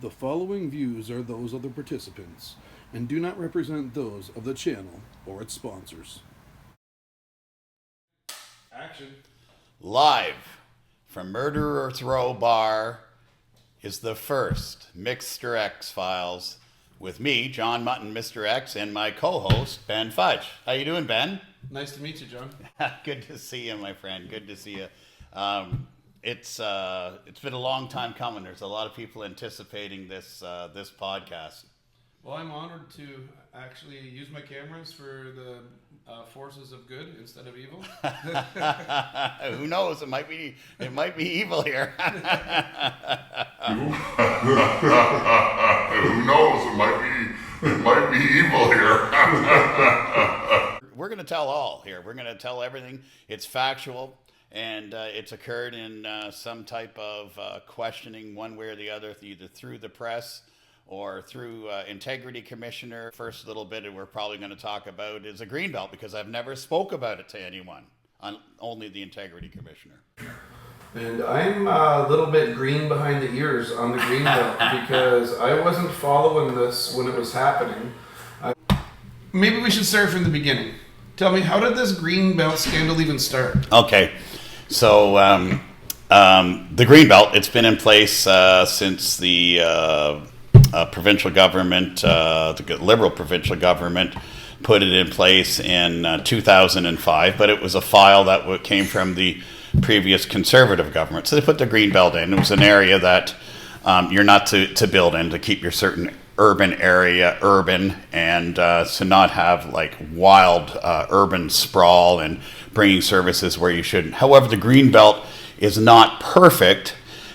The following views are those of the participants and do not represent those of the channel or its sponsors. Action. Live from Murderer's Row Bar is the first Mr.X Files with me, John Mutton, Mr. X, and my co-host, Ben Fudge. How you doing, Ben? Nice to meet you, John. Good to see you, my friend. Good to see you. It's been a long time coming. There's a lot of people anticipating this podcast. Well, I'm honored to actually use my cameras for the forces of good instead of evil. Who knows? It might be evil here. Who knows? It might be evil here. We're going to tell all here. We're going to tell everything. It's factual, and it's occurred in some type of questioning one way or the other, either through the press or through Integrity Commissioner. First little bit we're probably going to talk about is a Greenbelt, because I've never spoke about it to anyone, only the Integrity Commissioner. And I'm a little bit green behind the ears on the Greenbelt because I wasn't following this when it was happening. Maybe we should start from the beginning. Tell me, how did this Greenbelt scandal even start? Okay, so the Greenbelt, it's been in place since the provincial government, the Liberal provincial government, put it in place in 2005, but it was a file that came from the previous Conservative government. So they put the Greenbelt in. It was an area that you're not to build in, to keep your certain urban area urban, and to not have like wild urban sprawl and bringing services where you shouldn't. However, the Greenbelt is not perfect,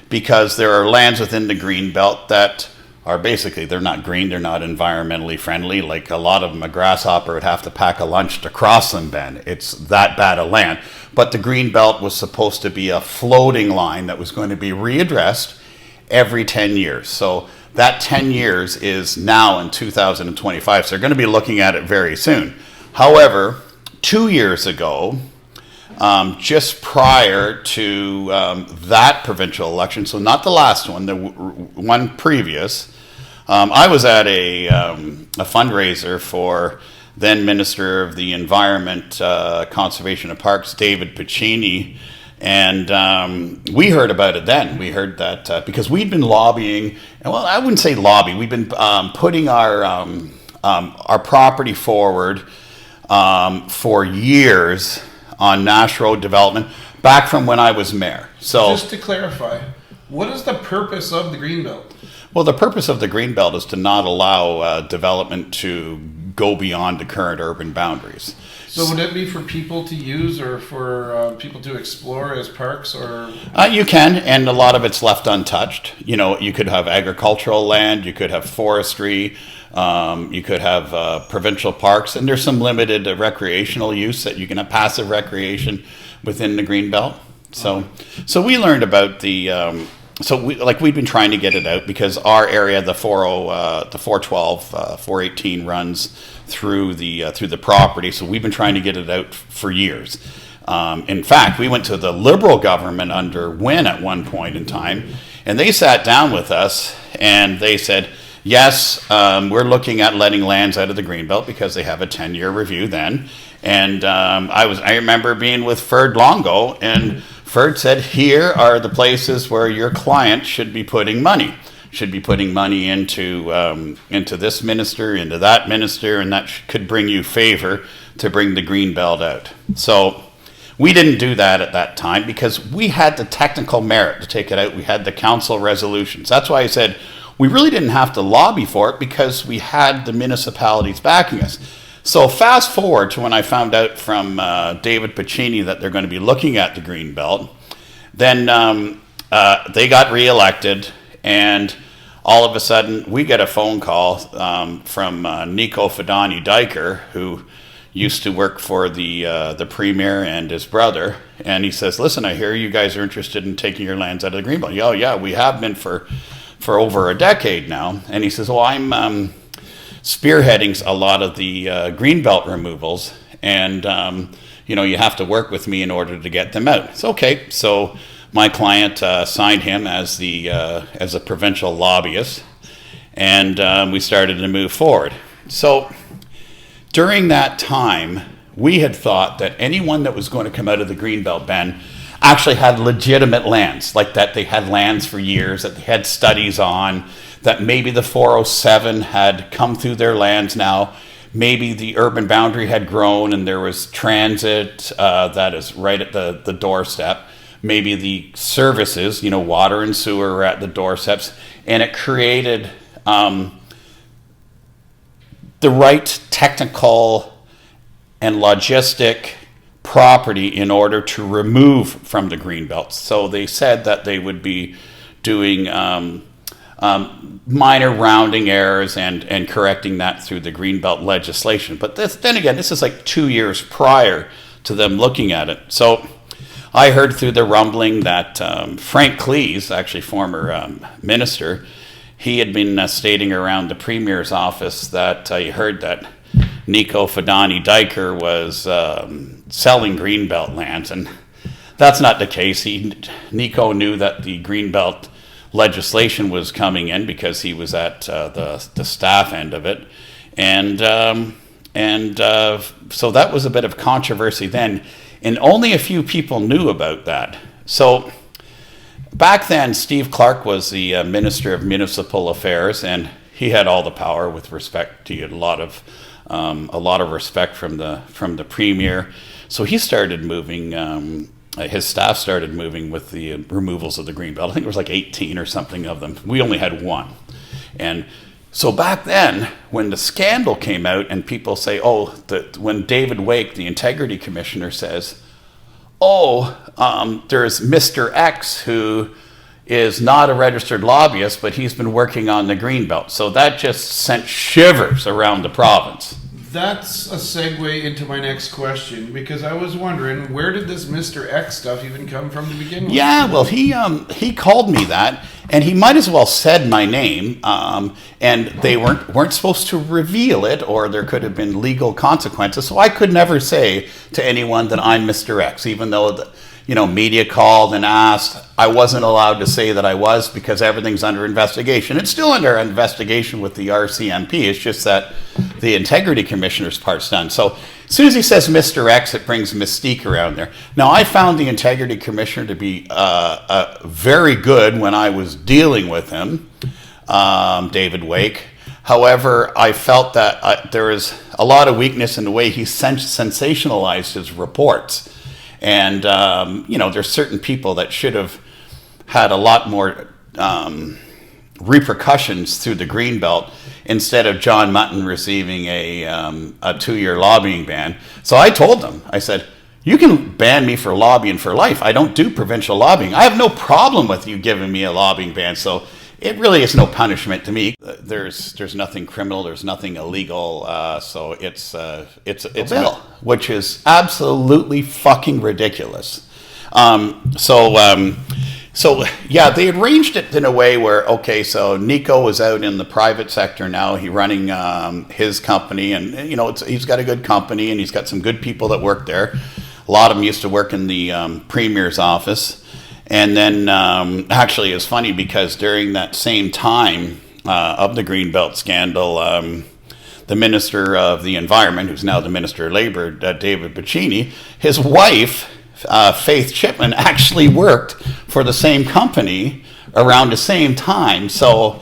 because there are lands within the Greenbelt that are basically, they're not green, they're not environmentally friendly. Like a lot of them, a grasshopper would have to pack a lunch to cross them, Ben. It's that bad a land. But the Greenbelt was supposed to be a floating line that was going to be readdressed every 10 years. So that 10 years is now in 2025. So they're going to be looking at it very soon. However, 2 years ago, just prior to that provincial election, so not the last one, the one previous, I was at a fundraiser for then Minister of the Environment, Conservation and Parks, David Piccini, and we heard about it then. We heard that because we'd been lobbying, well, I wouldn't say lobby, we've been putting our property forward for years on Nash Road development, back from when I was mayor. So, just to clarify, what is the purpose of the Greenbelt? Well, the purpose of the Greenbelt is to not allow development to go beyond the current urban boundaries. So would it be for people to use, or for people to explore as parks, or? You can, and a lot of it's left untouched. You know, you could have agricultural land, you could have forestry, you could have provincial parks, and there's some limited recreational use that you can have passive recreation within the Greenbelt. So we learned about the. We've been trying to get it out, because our area, the 412, 418 runs through the property. So we've been trying to get it out for years. In fact, we went to the Liberal government under Wynne at one point in time, and they sat down with us and they said, yes, we're looking at letting lands out of the Greenbelt, because they have a 10-year review then. And I remember being with Ferd Longo, and Ferd said, here are the places where your client should be putting money. Should be putting money into this minister, into that minister, and that could bring you favor to bring the Greenbelt out. So we didn't do that at that time, because we had the technical merit to take it out. We had the council resolutions. That's why I said we really didn't have to lobby for it, because we had the municipalities backing us. So fast forward to when I found out from David Piccini that they're going to be looking at the Greenbelt. Then they got reelected, and all of a sudden we get a phone call from Nico Fidani-Dyker, who used to work for the premier and his brother, and he says, listen, I hear you guys are interested in taking your lands out of the Greenbelt. Oh yeah, we have been for over a decade now. And he says, well, I'm spearheading a lot of the Greenbelt removals, and you have to work with me in order to get them out. It's okay. So my client signed him as a provincial lobbyist, and we started to move forward. So during that time, we had thought that anyone that was going to come out of the Greenbelt ban actually had legitimate lands, like that they had lands for years, that they had studies on, that maybe the 407 had come through their lands now, maybe the urban boundary had grown and there was transit that is right at the doorstep, maybe the services, water and sewer were at the doorsteps, and it created the right technical and logistic property in order to remove from the Greenbelt. So they said that they would be doing minor rounding errors and correcting that through the Greenbelt legislation. But then again, this is like 2 years prior to them looking at it. So I heard through the rumbling that Frank Cleese, actually former minister, he had been stating around the Premier's office that he heard that Nico Fidani-Diker was selling Greenbelt lands, and that's not the case. Nico knew that the Greenbelt legislation was coming in because he was at the staff end of it, and so that was a bit of controversy then, and only a few people knew about that. So back then, Steve Clark was the Minister of Municipal Affairs, and he had all the power with respect to a lot of respect from the Premier. So he started moving. His staff started moving with the removals of the Greenbelt. I think it was like 18 or something of them. We only had one, and so back then, when the scandal came out, and people say, when David Wake, the Integrity Commissioner, says, there's Mr. X who is not a registered lobbyist, but he's been working on the Greenbelt. So that just sent shivers around the province. That's a segue into my next question, because I was wondering, where did this Mr. X stuff even come from to begin with? Yeah, well, he called me that, and he might as well said my name, and they weren't supposed to reveal it, or there could have been legal consequences. So I could never say to anyone that I'm Mr. X, even though media called and asked. I wasn't allowed to say that I was, because everything's under investigation. It's still under investigation with the RCMP. It's just that the Integrity Commissioner's part's done. So as soon as he says Mr. X, it brings mystique around there. Now, I found the Integrity Commissioner to be very good when I was dealing with him, David Wake. However, I felt that there is a lot of weakness in the way he sensationalized his reports. And, there's certain people that should have had a lot more repercussions through the Greenbelt instead of John Mutton receiving a 2-year lobbying ban. So I told them, I said, you can ban me for lobbying for life. I don't do provincial lobbying. I have no problem with you giving me a lobbying ban. So it really is no punishment to me. There's nothing criminal. There's nothing illegal. So it's a bill, which is absolutely fucking ridiculous. So yeah, they arranged it in a way where, so Nico was out in the private sector now. He's running his company, and he's got a good company, and he's got some good people that work there. A lot of them used to work in the Premier's office. And then actually it's funny, because during that same time of the Greenbelt scandal, the Minister of the Environment, who's now the Minister of Labour, David Boccini, his wife, Faith Chipman, actually worked for the same company around the same time. So,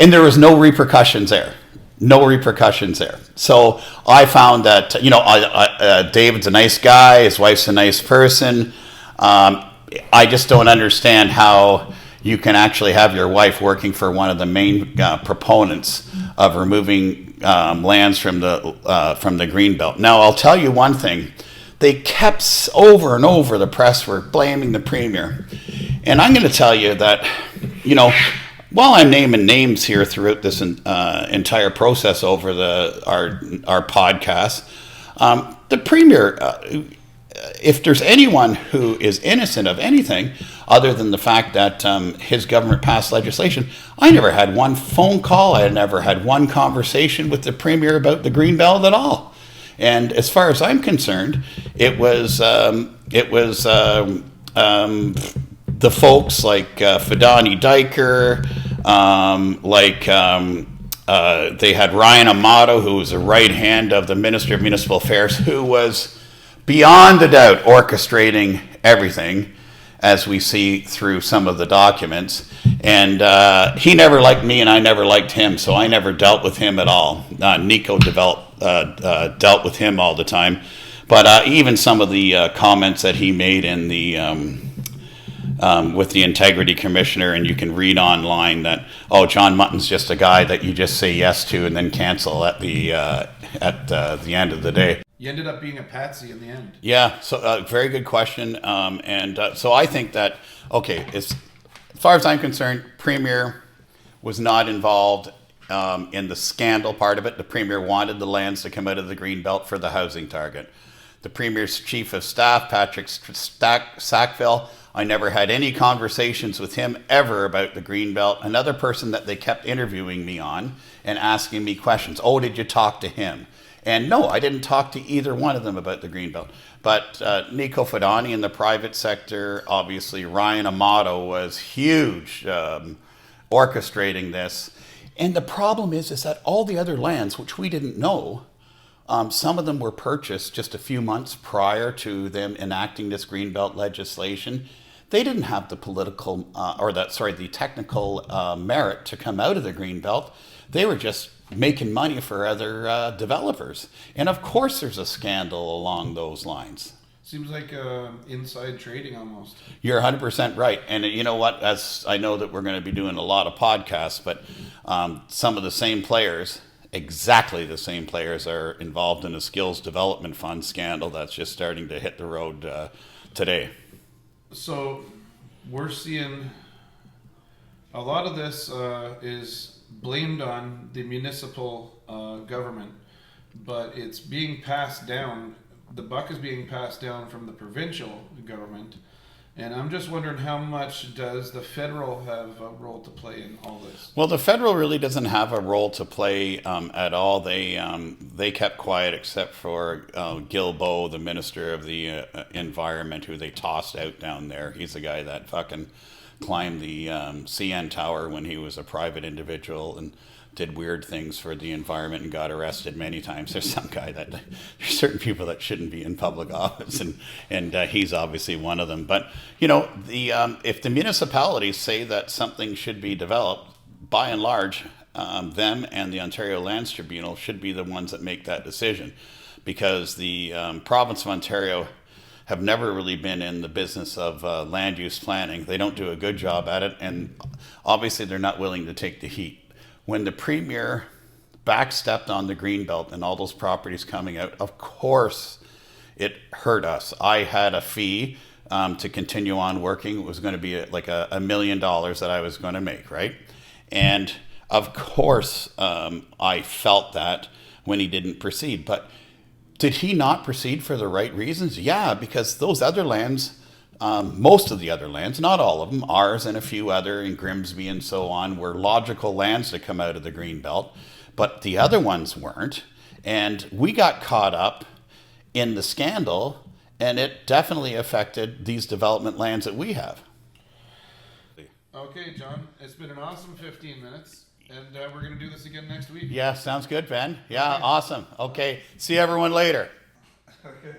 and there was no repercussions there. No repercussions there. So I found that, David's a nice guy. His wife's a nice person. I just don't understand how you can actually have your wife working for one of the main proponents of removing lands from the Greenbelt. Now, I'll tell you one thing. They kept over and over, the press were blaming the Premier. And I'm going to tell you that, while I'm naming names here throughout this entire process over our podcast, the Premier, if there's anyone who is innocent of anything other than the fact that his government passed legislation, I never had one phone call, I never had one conversation with the Premier about the Greenbelt at all. And as far as I'm concerned, it was the folks like Fidani-Diker, They had Ryan Amato, who was the right hand of the Minister of Municipal Affairs, who was beyond a doubt orchestrating everything, as we see through some of the documents. And he never liked me, and I never liked him, so I never dealt with him at all. Nico dealt with him all the time. But even some of the comments that he made in the with the Integrity Commissioner, and you can read online that, oh, John Mutton's just a guy that you just say yes to and then cancel at the end of the day. You ended up being a patsy in the end. Yeah, so very good question. So I think that, okay, as far as I'm concerned, Premier was not involved in the scandal part of it. The Premier wanted the lands to come out of the Greenbelt for the housing target. The Premier's Chief of Staff, Patrick Sackville, I never had any conversations with him ever about the Greenbelt. Another person that they kept interviewing me on and asking me questions. Oh, did you talk to him? And no, I didn't talk to either one of them about the Greenbelt. But Nico Fidani in the private sector, obviously Ryan Amato was huge, orchestrating this. And the problem is that all the other lands, which we didn't know, some of them were purchased just a few months prior to them enacting this Greenbelt legislation. They didn't have the political, the technical merit to come out of the Greenbelt. They were just making money for other developers. And of course there's a scandal along those lines. Seems like inside trading almost. You're 100% right. And you know what, as I know that we're going to be doing a lot of podcasts, but some of the same players, exactly the same players, are involved in a skills development fund scandal that's just starting to hit the road today. So we're seeing a lot of this is blamed on the municipal government, but it's being passed down. The buck is being passed down from the provincial government. And I'm just wondering, how much does the federal have a role to play in all this? Well, the federal really doesn't have a role to play at all. They kept quiet except for Guilbeault, the Minister of the Environment, who they tossed out down there. He's the guy that fucking climbed the CN Tower when he was a private individual and did weird things for the environment and got arrested many times. There's some guy that, there's certain people that shouldn't be in public office, and he's obviously one of them. But, you know, if the municipalities say that something should be developed, by and large, them and the Ontario Lands Tribunal should be the ones that make that decision, because the province of Ontario have never really been in the business of land use planning. They don't do a good job at it, and obviously they're not willing to take the heat. When the Premier backstepped on the Greenbelt and all those properties coming out, of course it hurt us. I had a fee to continue on working. It was going to be like $1 million that I was going to make, right? And of course I felt that when he didn't proceed. But did he not proceed for the right reasons? Yeah, because those other lands, most of the other lands, not all of them, ours and a few other in Grimsby and so on, were logical lands to come out of the Greenbelt, but the other ones weren't. And we got caught up in the scandal, and it definitely affected these development lands that we have. Okay, John, it's been an awesome 15 minutes, and we're going to do this again next week. Yeah, sounds good, Ben. Yeah, okay. Awesome. Okay, see everyone later. Okay.